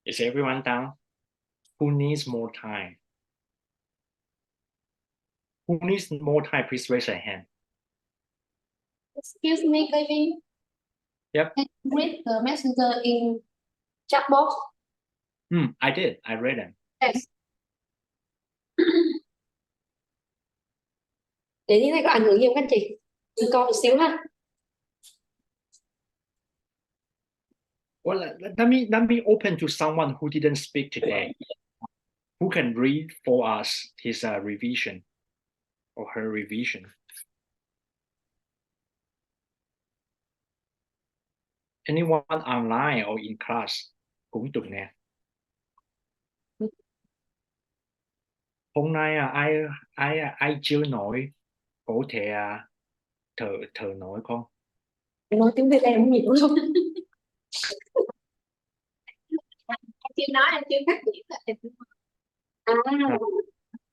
Is everyone down? Who needs more time? Who needs more time? Please raise your hand. Excuse me, Kevin. Yep. Can you read the messenger in chat box? I did. I read them. Yes. Để như này có ảnh hưởng gì không các chị? Chị coi một xíu ha. Well, let me open to someone who didn't speak today. Who can read for us his revision or her revision? Anyone online or in class? Cũng được nè. Hôm nay ai chưa nổi có thể thở nổi không? Nói tiếng Việt em không hiểu luôn. Em chưa nói, em chưa phát biểu là em.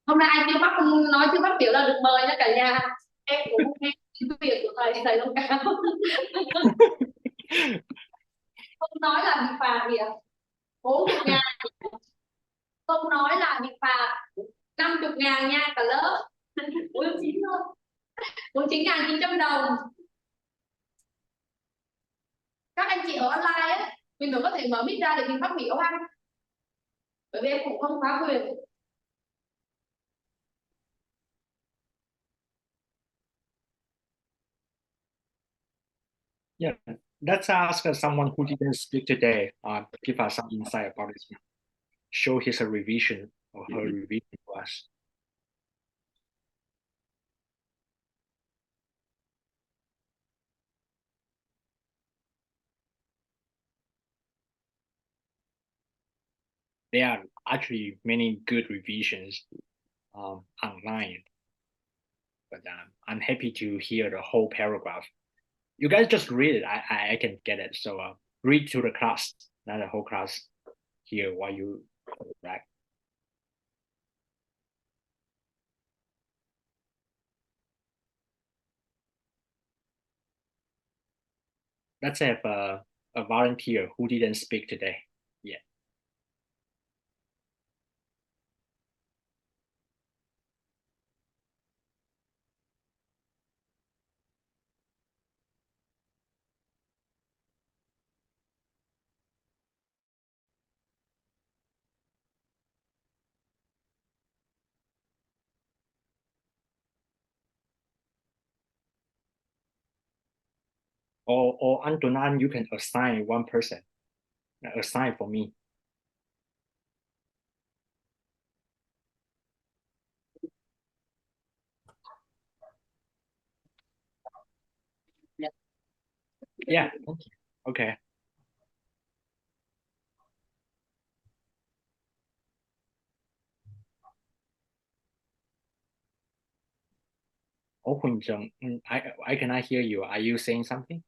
Hôm nay ai chưa nói chưa phát biểu là được mời nha cả nhà. Em cũng nghe tiếng Việt của thầy thông cáo. Không nói là bị phạt gì ạ? 40.000. Không nói là bị phạt 50.000 nha cả lớp. 49 thôi. 49.900 đồng. Các anh chị ở online ấy, mình có thể mở mic ra để mình phát biểu không? Bởi vì em cũng không phá quyền. Yeah, let's ask someone who didn't speak today. Give us some insight about it. Show his revision or her revision to us. There are actually many good revisions online, but I'm happy to hear the whole paragraph. You guys just read it. I can get it. So read to the class, not the whole class. Here while you back. Let's have a volunteer who didn't speak today. Yeah. Or Antonan, you can assign one person. Assign for me. Yeah. Okay. Oh, Huỳnh, I cannot hear you. Are you saying something?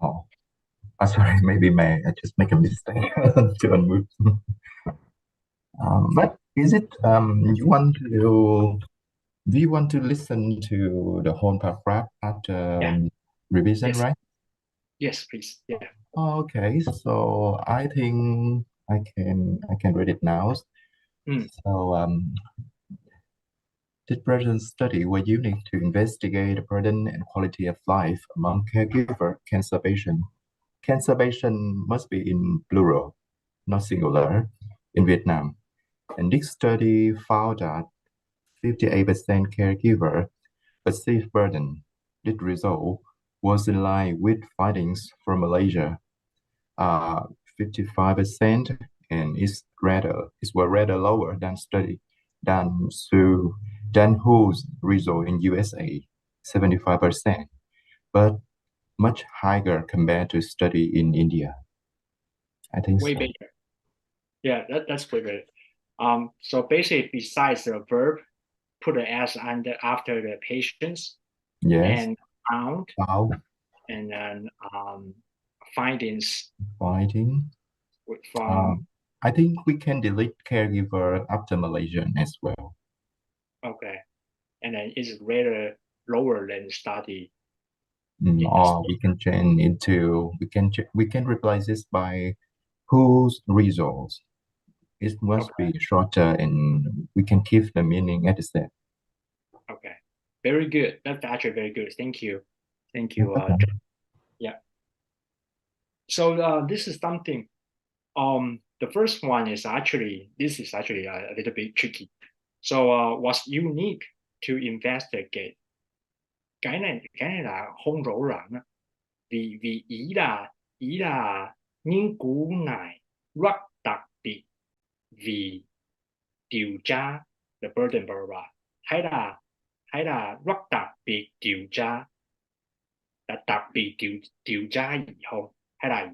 Oh, sorry. Maybe I just make a mistake to unmute. But is it you want to? Do you want to listen to the whole paragraph after revision, Yes. right? Yes, please. Yeah. Okay, so I think I can read it now. So this present study was unique to investigate the burden and quality of life among caregiver cancer patients. Cancer patient must be in plural, not singular, in Vietnam. And this study found that 58% caregiver perceived burden. This result was in line with findings from Malaysia. 55% and is rather lower than study done through than whose result in USA, 75%, but much higher compared to study in India. I think Way so. better. Yeah, that's way better. So basically, besides the verb, put the s after the patients, Yes, and found, found, and then findings finding. from. I think we can delete caregiver after Malaysian as well. Okay, and then is rather lower than study. Or we can change into we can replace this by whose results. It must be shorter and we can keep the meaning at the same. Okay, very good. That's actually very good. Thank you. Thank you. Yeah. So this is something. The first one is actually, this is actually a little bit tricky. So what's unique to investigate? Cái này là không rõ ràng á. Vì ý là nghiên cứu này rất đặc biệt vì điều tra the burden blah, blah, blah. hay là rất đặc biệt điều tra, là đặc biệt điều tra gì không, hay là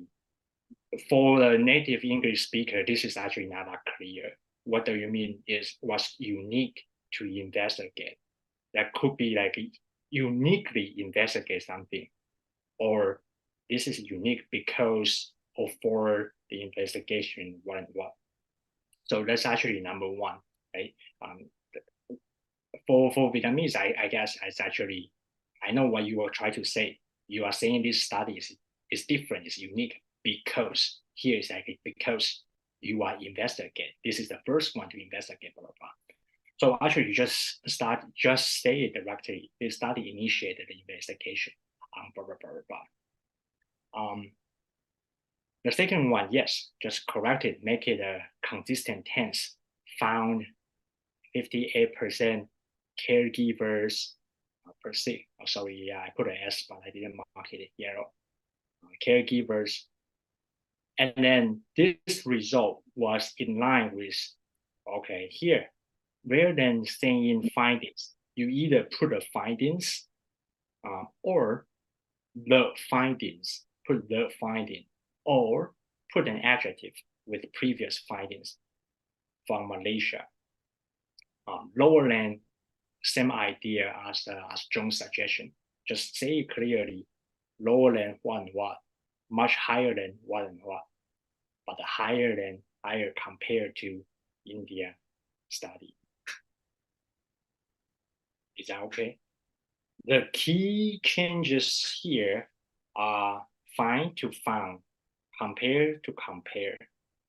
for the native English speaker, this is actually not that clear. What do you mean is what's unique to investigate? That could be like uniquely investigate something, or this is unique because of for the investigation what and what. So that's actually number one, right? For Vietnamese, I guess it's actually, I know what you are trying to say. You are saying this study is different, it's unique, because here is like because you are investigate. This is the first one to investigate, blah, blah, blah. So actually, you just say it directly. The study initiated the investigation on blah, blah, blah, blah. The second one, yes, just correct it, make it a consistent tense. Found 58% caregivers per se. Oh, sorry, yeah, I put an S, but I didn't mark it yellow. Caregivers. And then this result was in line with, okay, here, rather than saying findings, you either put the findings or the findings, put the finding, or put an adjective with previous findings from Malaysia. Lower than, same idea as John's suggestion. Just say it clearly, lower than what and what, much higher than what and what, but higher compared to India study. Is that okay? The key changes here are find to found, compare to compare,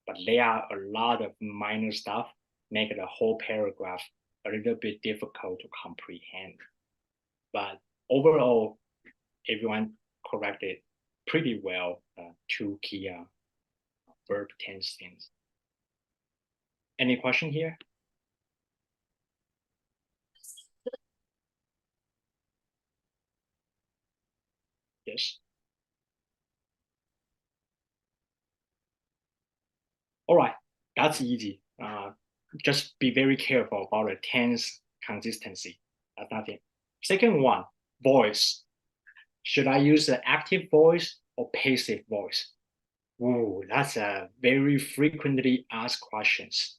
but there are a lot of minor stuff make the whole paragraph a little bit difficult to comprehend. But overall, everyone corrected pretty well two key verb tense things. Any question here? Yes. All right, that's easy. Just be very careful about the tense consistency. That's nothing. Second one, voice. Should I use the active voice or passive voice? Ooh, that's a very frequently asked questions.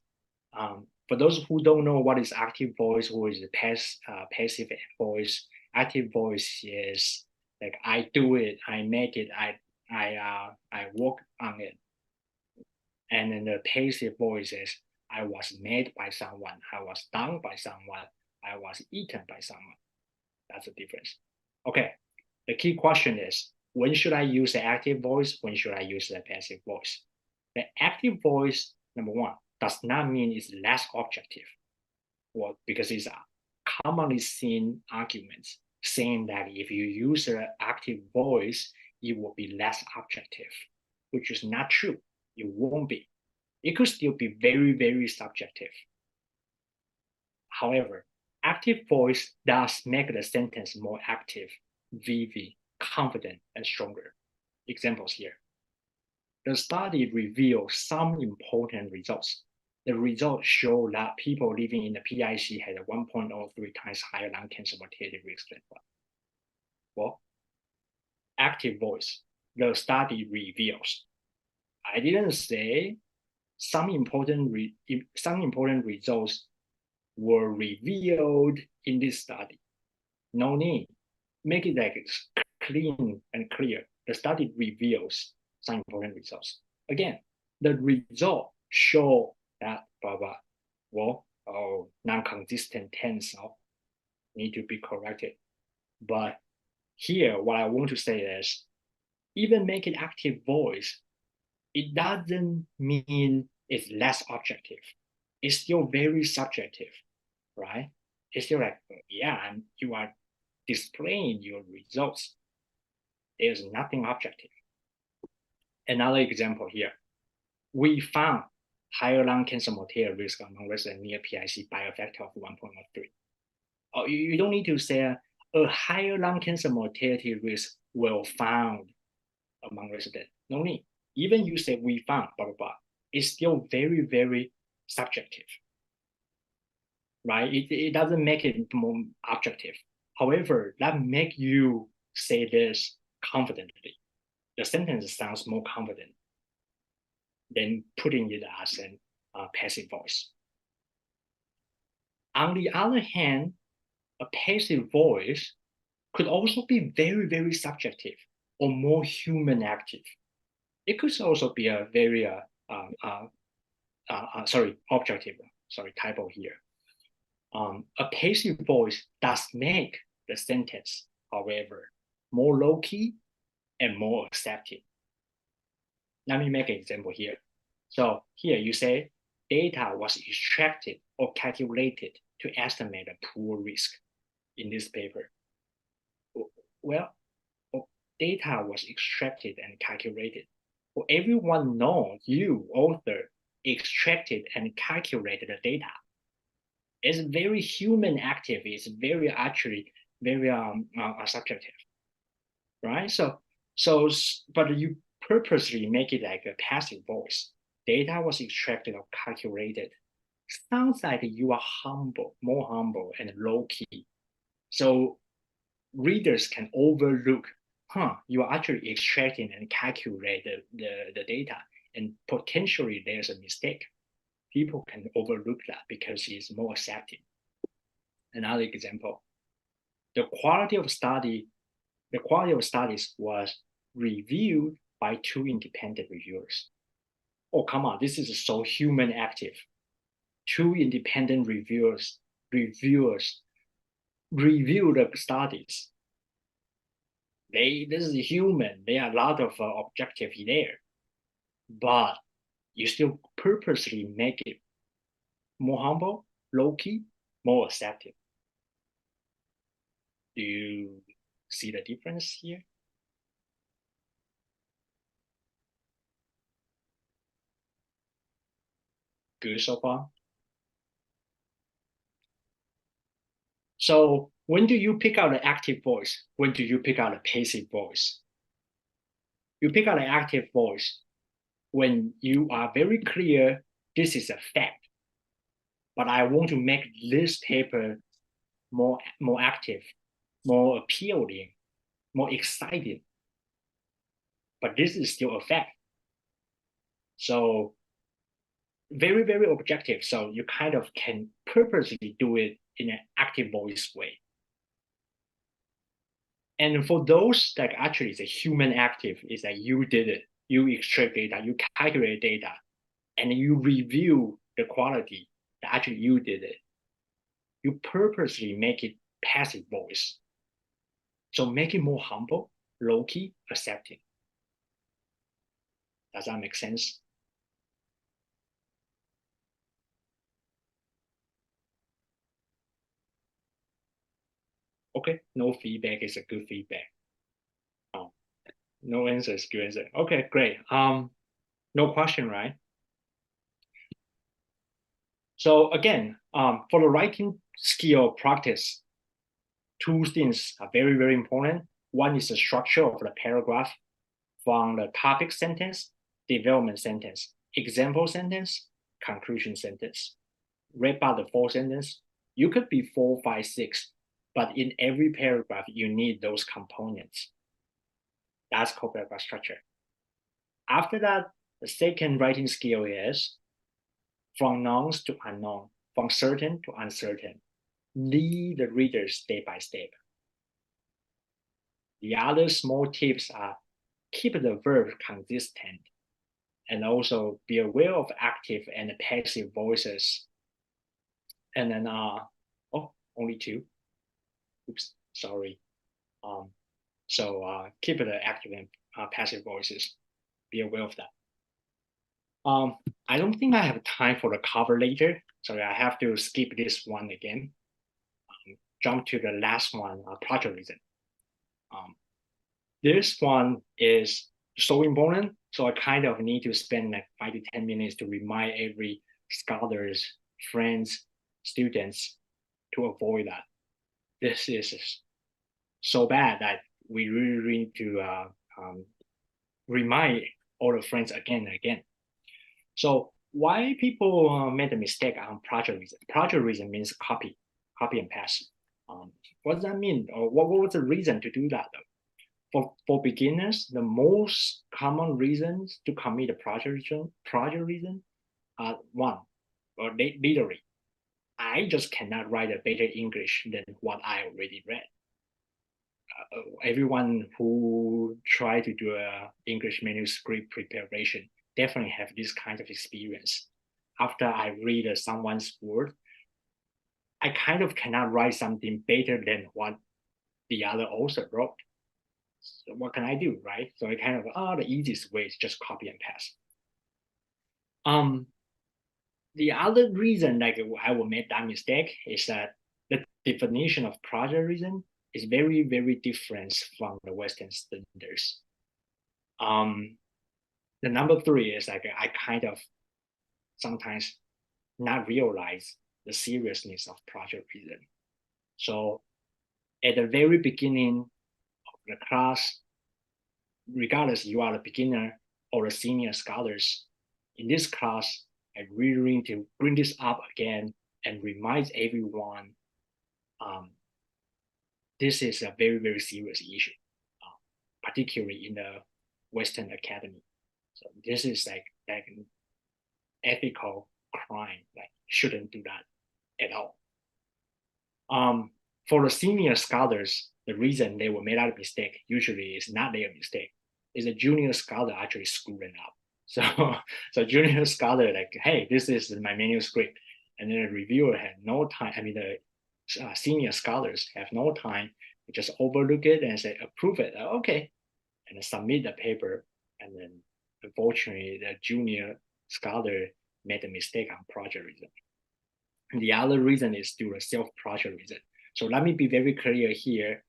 For those who don't know what is active voice or is passive voice, active voice is like I do it, I make it, I work on it. And then the passive voice is I was made by someone, I was done by someone, I was eaten by someone. That's the difference. Okay, the key question is, when should I use the active voice? When should I use the passive voice? The active voice, number one, does not mean it's less objective. Well, because it's a commonly seen arguments saying that if you use the active voice, it will be less objective, which is not true. It won't be. It could still be very, very subjective. However, active voice does make the sentence more active, vivid, confident, and stronger. Examples here. The study revealed some important results. the results show that people living in the PIC had a 1.03 times higher lung cancer mortality risk than black. Well, active voice, the study reveals. I didn't say some important results were revealed in this study. No need. Make it like clean and clear. The study reveals some important results. Again, the result show that blah blah. Well, non-consistent tense need to be corrected. But here, what I want to say is, even make it active voice, it doesn't mean it's less objective. It's still very subjective, right? It's still like, yeah, and you are displaying your results. There's nothing objective. Another example here, we found higher lung cancer mortality risk among residents near PIC by a factor of 1.03. You don't need to say a higher lung cancer mortality risk will found among residents. No need. Even you say we found, blah, blah, blah, it's still very, very subjective, right? It doesn't make it more objective. However, that make you say this confidently. The sentence sounds more confident than putting it as a passive voice. On the other hand, a passive voice could also be very, very subjective or more human active. It could also be a very objective. Sorry, typo here. A passive voice does make the sentence, however, more low-key and more accepted. Let me make an example here. So here you say data was extracted or calculated to estimate a poor risk in this paper. Well, data was extracted and calculated. Well, everyone knows you, author, extracted and calculated the data. It's very human active. It's very actually very subjective, right? But you purposely make it like a passive voice. Data was extracted or calculated. Sounds like you are humble, more humble and low key. So readers can overlook, you are actually extracting and calculating the data, and potentially there's a mistake. People can overlook that because it's more accepting. Another example, the quality of studies was reviewed by 2 independent reviewers. Oh, come on, this is so human active. 2 independent reviewers review the studies. This is human. There are a lot of objective there, but you still purposely make it more humble, low-key, more accepting. Do you see the difference here? Good so far? So when do you pick out the active voice? When do you pick out the passive voice? You pick out the active voice when you are very clear, this is a fact, but I want to make this paper more active, more appealing, more exciting. But this is still a fact. So very, very objective. So you kind of can purposely do it in an active voice way. And for those that actually is a human active, is that you did it. You extract data, you calculate data, and you review the quality that actually you did it. You purposely make it passive voice. So make it more humble, low-key, accepting. Does that make sense? Okay, no feedback is a good feedback. No answer is good answer. Okay, great. No question, right? So again, for the writing skill practice, 2 things are very, very important. One is the structure of the paragraph from the topic sentence, development sentence, example sentence, conclusion sentence. Wrap up the full sentence. You could be 4, 5, 6, but in every paragraph, you need those components. That's called paragraph structure. After that, the second writing skill is from knowns to unknown, from certain to uncertain. Lead the reader step by step. The other small tips are keep the verb consistent and also be aware of active and passive voices. And then, only 2. Oops, sorry. So keep the active and passive voices. Be aware of that. I don't think I have time for the cover later. Sorry, I have to skip this one again. Jump to the last one, plagiarism. This one is so important, so I kind of need to spend like 5 to 10 minutes to remind every scholars, friends, students to avoid that. This is so bad that we really need to remind all the friends again and again. So why people made a mistake on plagiarism? Plagiarism means copy and paste. What does that mean? Or what was the reason to do that though? For beginners, the most common reasons to commit a plagiarism are one, or literally, I just cannot write a better English than what I already read. Everyone who try to do a English manuscript preparation definitely have this kind of experience. After I read someone's word, I kind of cannot write something better than what the other author wrote. So what can I do, right? So I kind of, the easiest way is just copy and paste. The other reason like I will make that mistake is that the definition of plagiarism is very, very different from the Western standards. The number 3 is like I kind of sometimes not realize the seriousness of plagiarism. So at the very beginning of the class, regardless you are a beginner or a senior scholars, in this class, I really need to bring this up again and remind everyone this is a very, very serious issue, particularly in the Western academy. So this is like an ethical crime, like shouldn't do that at all. For the senior scholars, the reason they will make that mistake usually is not their mistake. It's a junior scholar actually screwing up. So junior scholar like, hey, this is my manuscript, and then the reviewer had no time. I mean, the senior scholars have no time to just overlook it and say approve it, okay, and submit the paper. And then unfortunately, the junior scholar made a mistake on plagiarism. And the other reason is due to self-plagiarism. So let me be very clear here.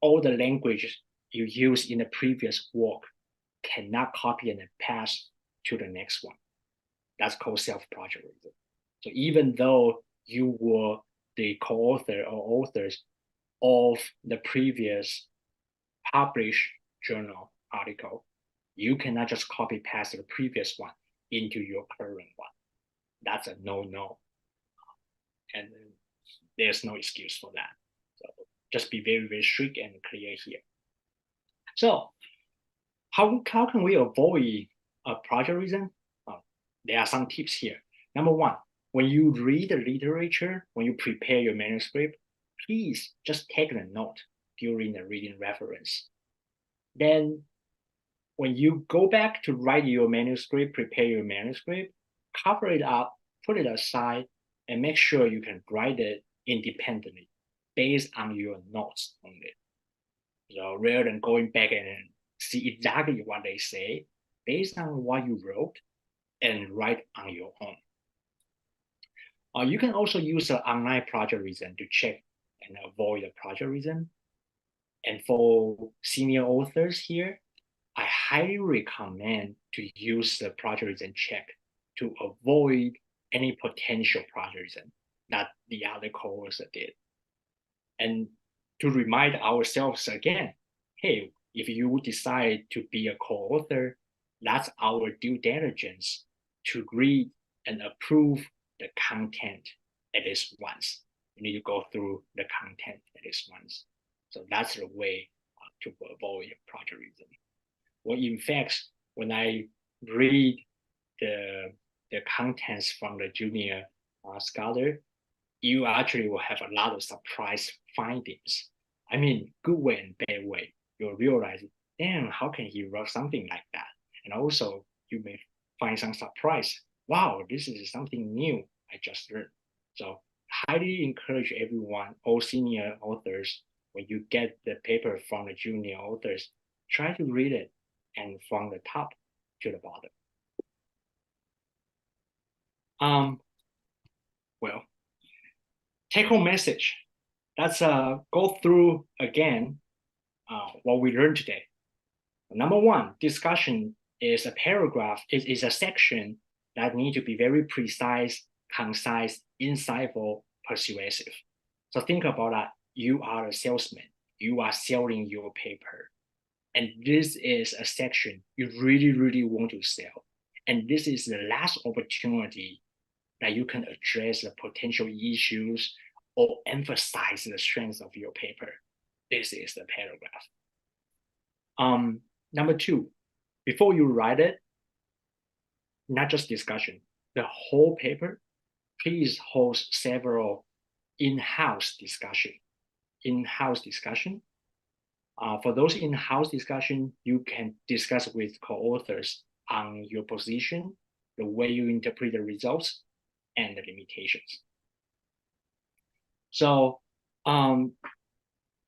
All the language you use in the previous work cannot copy and pass to the next one. That's called self-plagiarism. So even though you were the co-author or authors of the previous published journal article, you cannot just copy paste the previous one into your current one. That's a no-no. And there's no excuse for that. So just be very, very strict and clear here. So how can we avoid plagiarism? There are some tips here. Number 1, when you read the literature, when you prepare your manuscript, please just take a note during the reading reference. Then when you go back to write your manuscript, prepare your manuscript, cover it up, put it aside, and make sure you can write it independently based on your notes only. So rather than going back and see exactly what they say, based on what you wrote, and write on your own. You can also use online plagiarism to check and avoid the plagiarism. And for senior authors here, I highly recommend to use the plagiarism check to avoid any potential plagiarism that the other co-author did. And to remind ourselves again, hey, if you decide to be a co-author, that's our due diligence to read and approve the content at least once. You need to go through the content at least once. So that's the way to avoid plagiarism. Well, in fact, when I read the contents from the junior scholar, you actually will have a lot of surprise findings. I mean, good way and bad way. You'll realize, damn, how can he write something like that? And also, you may find some surprise. Wow, this is something new I just learned. So, highly encourage everyone, all senior authors, when you get the paper from the junior authors, try to read it and from the top to the bottom. Well, take home message. Let's go through again what we learned today. Number one, discussion is a paragraph, is a section that need to be very precise, concise, insightful, persuasive. So think about that. You are a salesman. You are selling your paper. And this is a section you really, really want to sell. And this is the last opportunity that you can address the potential issues or emphasize the strengths of your paper. This is the paragraph. Number two, before you write it, not just discussion, the whole paper, please host several in-house discussion. For those in-house discussion, you can discuss with co-authors on your position, the way you interpret the results, and the limitations. So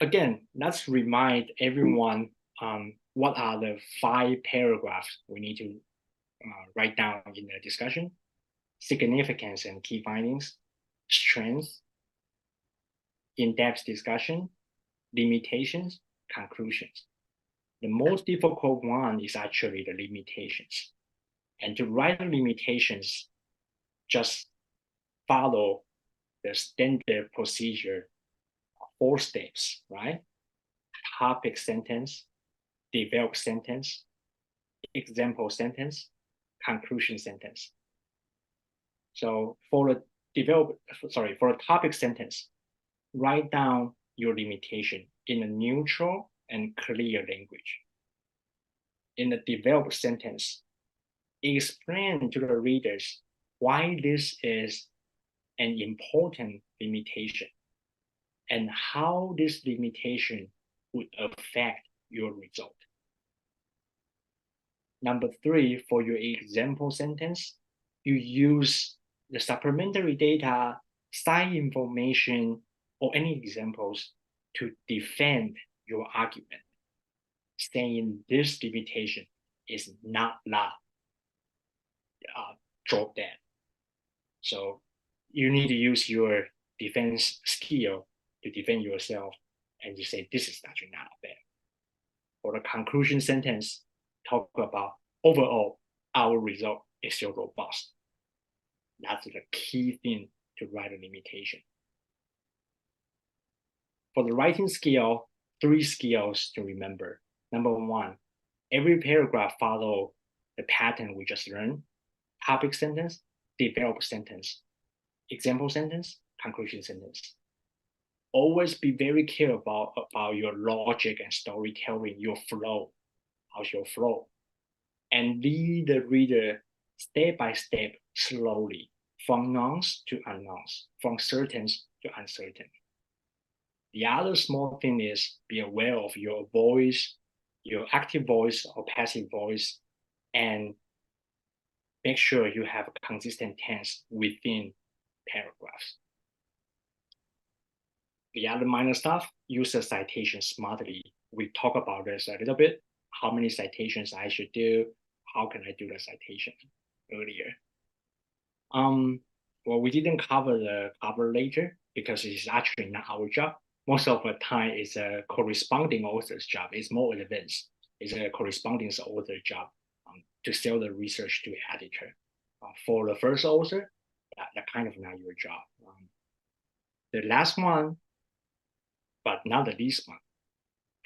again, let's remind everyone what are the 5 paragraphs we need to write down in the discussion: significance and key findings, strengths, in-depth discussion, limitations, conclusions. The most difficult one is actually the limitations. And to write the limitations, just follow the standard procedure, 4 steps, right? Topic sentence, develop sentence, example sentence, conclusion sentence. So for the topic sentence, write down your limitation in a neutral and clear language. In the developed sentence, explain to the readers why this is an important limitation and how this limitation would affect your result. Number 3, for your example sentence, you use the supplementary data, side information, or any examples to defend your argument, saying this limitation is not drop dead. So you need to use your defense skill to defend yourself and to say this is actually not bad. For the conclusion sentence, talk about overall our result is still robust. That's the key thing to write a limitation. For the writing skill, 3 skills to remember. Number 1, every paragraph follow the pattern we just learned: topic sentence, develop sentence, example sentence, conclusion sentence. Always be very careful about your logic and storytelling, your flow. How's your flow? And lead the reader step by step, slowly, from nouns to unknowns, from certain to uncertain. The other small thing is be aware of your voice, your active voice or passive voice, and make sure you have a consistent tense within paragraphs. The other minor stuff, use the citation smartly. We talk about this a little bit, how many citations I should do, how can I do the citation earlier. Well, we didn't cover the cover later because it's actually not our job. Most of the time, it's a corresponding author's job. It's more advanced. It's a corresponding author job to sell the research to the editor. For the first author, that kind of not your job. The last one, but not the least one,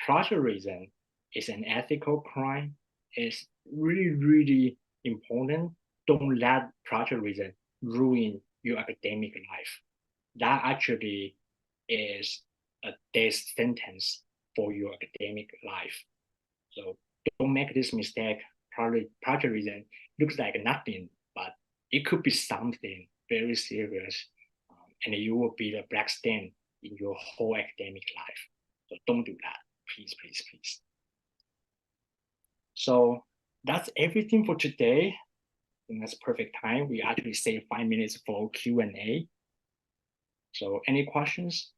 plagiarism is an ethical crime. It's really, really important don't let plagiarism ruin your academic life. That actually is a death sentence for your academic life. So don't make this mistake. Plagiarism looks like nothing, but it could be something very serious, and you will be the black stain in your whole academic life. So don't do that, please, please, please. So that's everything for today. And that's perfect time. We actually saved 5 minutes for Q&A. So any questions?